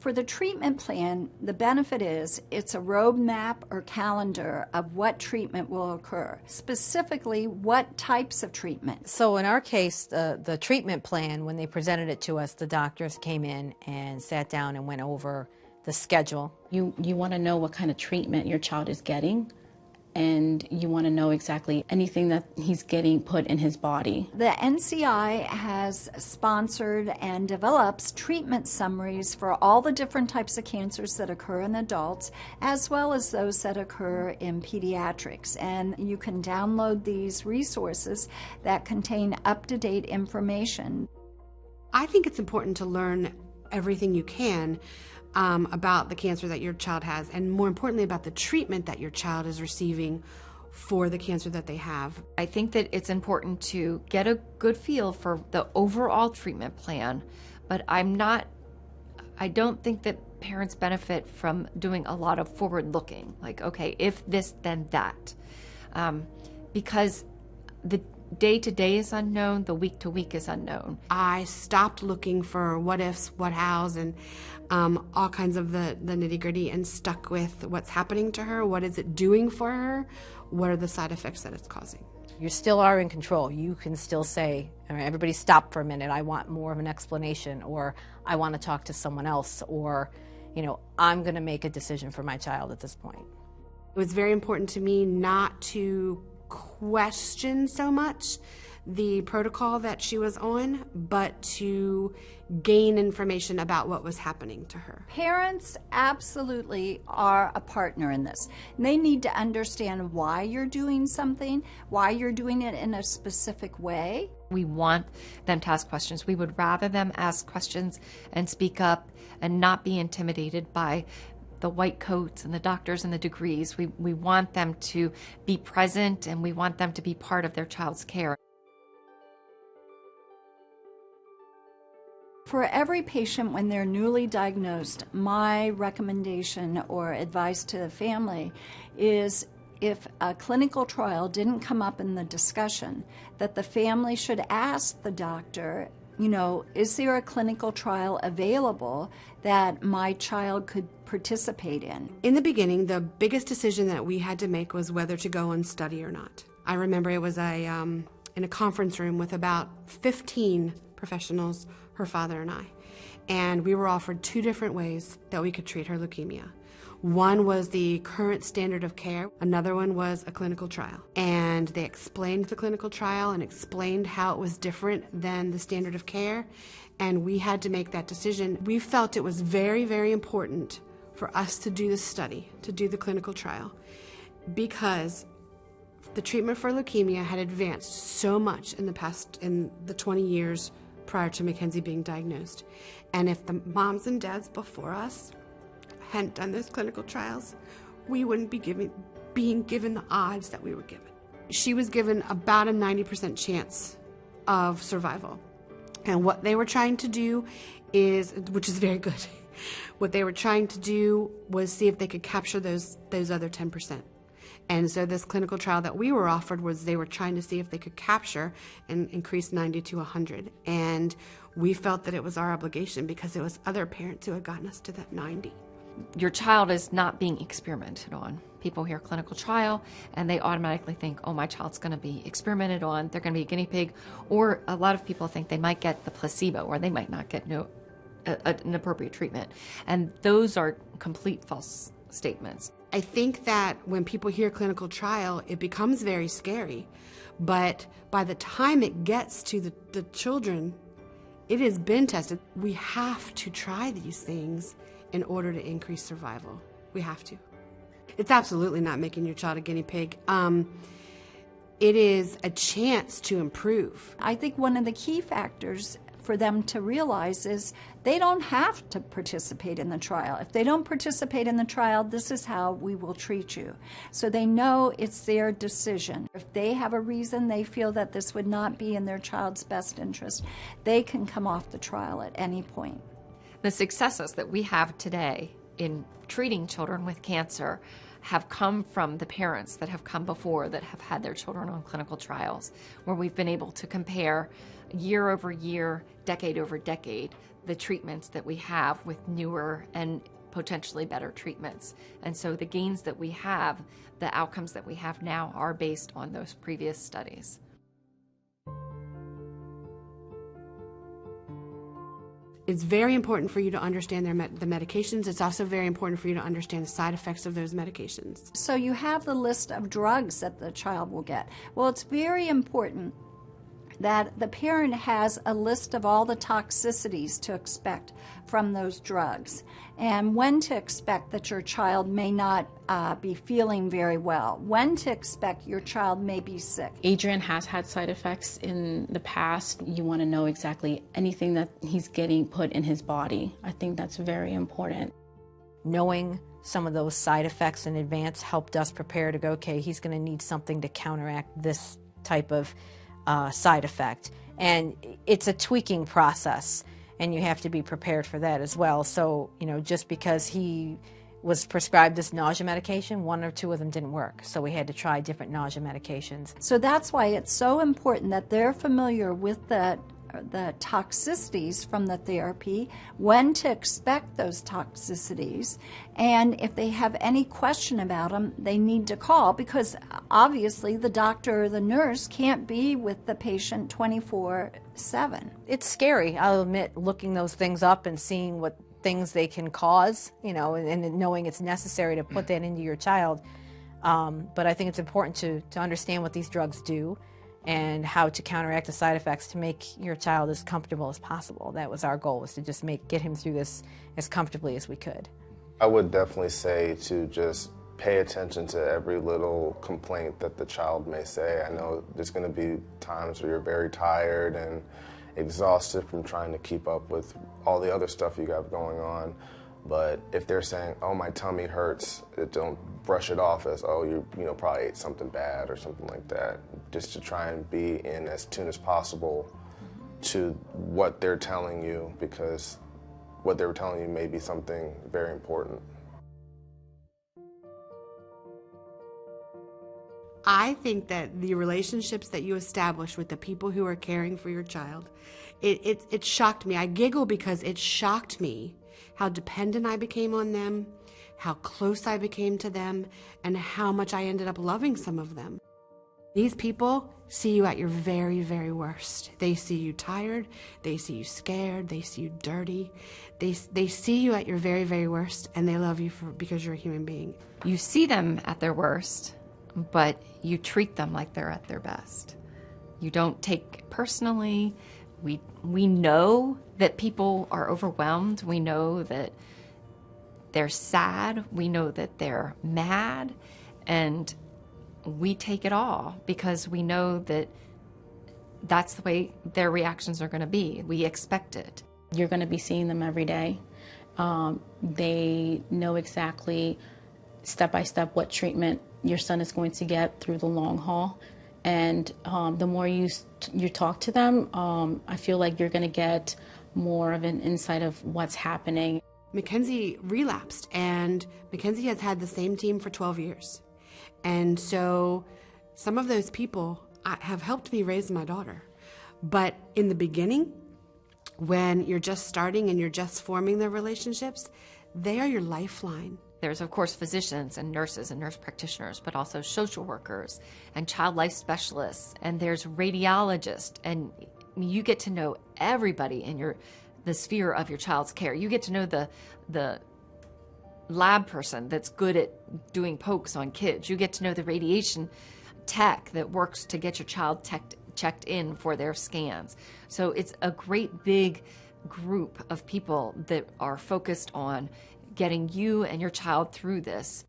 For the treatment plan, the benefit is it's a roadmap or calendar of what treatment will occur, specifically what types of treatment. So in our case, the treatment plan, when they presented it to us, the doctors came in and sat down and went over the schedule. You want to know what kind of treatment your child is getting, and you want to know exactly anything that he's getting put in his body. The NCI has sponsored and develops treatment summaries for all the different types of cancers that occur in adults, as well as those that occur in pediatrics. And you can download these resources that contain up-to-date information. I think it's important to learn everything you can about the cancer that your child has, and more importantly about the treatment that your child is receiving for the cancer that they have. I think that it's important to get a good feel for the overall treatment plan, but I don't think that parents benefit from doing a lot of forward looking, like, okay, if this, then that. Because the day to day is unknown, the week to week is unknown. I stopped looking for what ifs, what hows, and all kinds of the nitty gritty, and stuck with what's happening to her, what is it doing for her, what are the side effects that it's causing. You still are in control. You can still say, all right, everybody stop for a minute, I want more of an explanation, or I want to talk to someone else, or, I'm going to make a decision for my child at this point. It was very important to me not to question so much the protocol that she was on, but to gain information about what was happening to her. Parents absolutely are a partner in this. And they need to understand why you're doing something, why you're doing it in a specific way. We want them to ask questions. We would rather them ask questions and speak up and not be intimidated by the white coats and the doctors and the degrees. We want them to be present, and we want them to be part of their child's care. For every patient when they're newly diagnosed, my recommendation or advice to the family is, if a clinical trial didn't come up in the discussion, that the family should ask the doctor, is there a clinical trial available that my child could participate in? In the beginning, the biggest decision that we had to make was whether to go on study or not. I remember it was in a conference room with about 15 professionals, her father and I, and we were offered two different ways that we could treat her leukemia. One was the current standard of care. Another one was a clinical trial. And they explained the clinical trial and explained how it was different than the standard of care. And we had to make that decision. We felt it was very, very important for us to do the study, to do the clinical trial, because the treatment for leukemia had advanced so much in the 20 years prior to Mackenzie being diagnosed. And if the moms and dads before us hadn't done those clinical trials, we wouldn't be being given the odds that we were given. She was given about a 90% chance of survival. And what they were trying to do which is very good, what they were trying to do was see if they could capture those other 10%. And so this clinical trial that we were offered was, they were trying to see if they could capture and increase 90 to 100. And we felt that it was our obligation, because it was other parents who had gotten us to that 90. Your child is not being experimented on. People hear clinical trial and they automatically think, oh, my child's going to be experimented on, they're going to be a guinea pig. Or a lot of people think they might get the placebo, or they might not get an appropriate treatment. And those are complete false statements. I think that when people hear clinical trial, it becomes very scary. But by the time it gets to the children, it has been tested. We have to try these things in order to increase survival. We have to. It's absolutely not making your child a guinea pig. It is a chance to improve. I think one of the key factors for them to realize is they don't have to participate in the trial. If they don't participate in the trial, this is how we will treat you. So they know it's their decision. If they have a reason they feel that this would not be in their child's best interest, they can come off the trial at any point. The successes that we have today in treating children with cancer have come from the parents that have come before that have had their children on clinical trials, where we've been able to compare year over year, decade over decade, the treatments that we have with newer and potentially better treatments. And so the gains that we have, the outcomes that we have now, are based on those previous studies. It's very important for you to understand the medications. It's also very important for you to understand the side effects of those medications. So you have the list of drugs that the child will get. Well, it's very important that the parent has a list of all the toxicities to expect from those drugs and when to expect that your child may not be feeling very well, when to expect your child may be sick. Adrian has had side effects in the past. You want to know exactly anything that he's getting put in his body. I think that's very important. Knowing some of those side effects in advance helped us prepare to go, okay, he's going to need something to counteract this type of side effect. And it's a tweaking process, and you have to be prepared for that as well. So, you know, just because he was prescribed this nausea medication, 1 or 2 of them didn't work. So we had to try different nausea medications. So that's why it's so important that they're familiar with the toxicities from the therapy, when to expect those toxicities, and if they have any question about them, they need to call, because obviously the doctor or the nurse can't be with the patient 24/7. It's scary, I'll admit, looking those things up and seeing what things they can cause, you know, and knowing it's necessary to put that into your child. But I think it's important to understand what these drugs do and how to counteract the side effects to make your child as comfortable as possible. That was our goal, was to just get him through this as comfortably as we could. I would definitely say to just pay attention to every little complaint that the child may say. I know there's going to be times where you're very tired and exhausted from trying to keep up with all the other stuff you got going on. But if they're saying, oh, my tummy hurts, don't brush it off as, oh, you probably ate something bad or something like that. Just to try and be in as tune as possible to what they're telling you, because what they were telling you may be something very important. I think that the relationships that you establish with the people who are caring for your child, it shocked me. I giggle because it shocked me how dependent I became on them, how close I became to them, and how much I ended up loving some of them. These people see you at your very, very worst. They see you tired, they see you scared, they see you dirty. They see you at your very, very worst, and they love you because you're a human being. You see them at their worst, but you treat them like they're at their best. You don't take it personally. We know that people are overwhelmed. We know that they're sad. We know that they're mad. And we take it all because we know that that's the way their reactions are going to be. We expect it. You're going to be seeing them every day. They know exactly step by step what treatment your son is going to get through the long haul. And the more you talk to them, I feel like you're going to get more of an insight of what's happening. Mackenzie relapsed, and Mackenzie has had the same team for 12 years. And so some of those people have helped me raise my daughter. But in the beginning, when you're just starting and you're just forming the relationships, they are your lifeline. There's, of course, physicians and nurses and nurse practitioners, but also social workers and child life specialists, and there's radiologists, and you get to know everybody in the sphere of your child's care. You get to know the lab person that's good at doing pokes on kids. You get to know the radiation tech that works to get your child checked in for their scans. So it's a great big group of people that are focused on getting you and your child through this.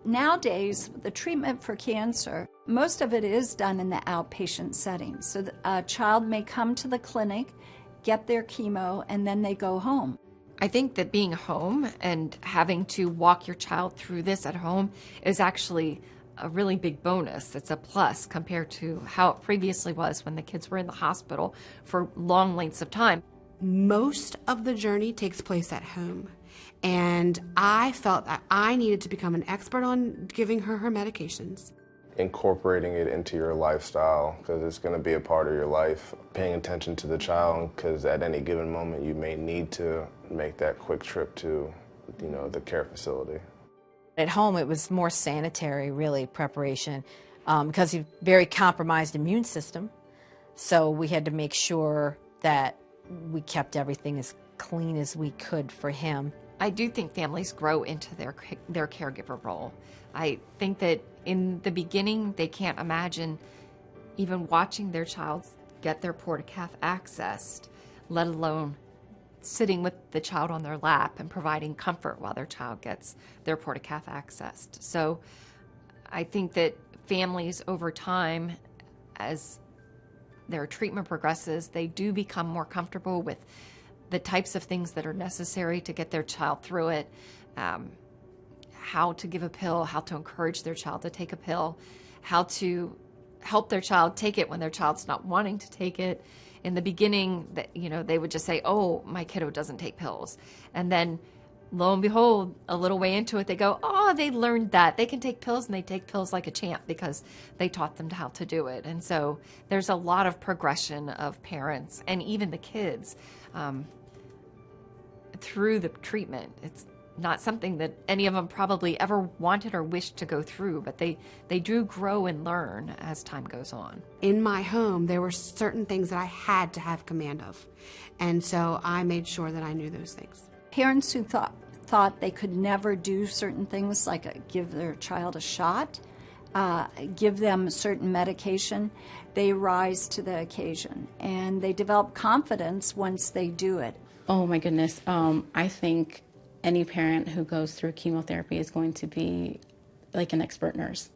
Nowadays, the treatment for cancer, most of it is done in the outpatient setting. So a child may come to the clinic, get their chemo, and then they go home. I think that being home and having to walk your child through this at home is actually a really big bonus. It's a plus compared to how it previously was when the kids were in the hospital for long lengths of time. Most of the journey takes place at home. And I felt that I needed to become an expert on giving her her medications. Incorporating it into your lifestyle, because it's going to be a part of your life. Paying attention to the child, because at any given moment you may need to make that quick trip to, the care facility. At home, it was more sanitary, really, preparation, because he's very compromised immune system. So we had to make sure that we kept everything as clean as we could for him. I do think families grow into their caregiver role. I think that in the beginning, they can't imagine even watching their child get their porta-calf accessed, let alone sitting with the child on their lap and providing comfort while their child gets their porta-calf accessed. So I think that families over time, as their treatment progresses, they do become more comfortable with the types of things that are necessary to get their child through it, how to give a pill, how to encourage their child to take a pill, how to help their child take it when their child's not wanting to take it. In the beginning, they would just say, oh, my kiddo doesn't take pills. And then lo and behold, a little way into it, they go, oh, they learned that. They can take pills, and they take pills like a champ because they taught them how to do it. And so there's a lot of progression of parents and even the kids through the treatment. It's not something that any of them probably ever wanted or wished to go through, but they do grow and learn as time goes on. In my home, there were certain things that I had to have command of. And so I made sure that I knew those things. Parents who thought they could never do certain things, like give their child a shot, give them a certain medication, they rise to the occasion. And they develop confidence once they do it. Oh my goodness. I think any parent who goes through chemotherapy is going to be like an expert nurse.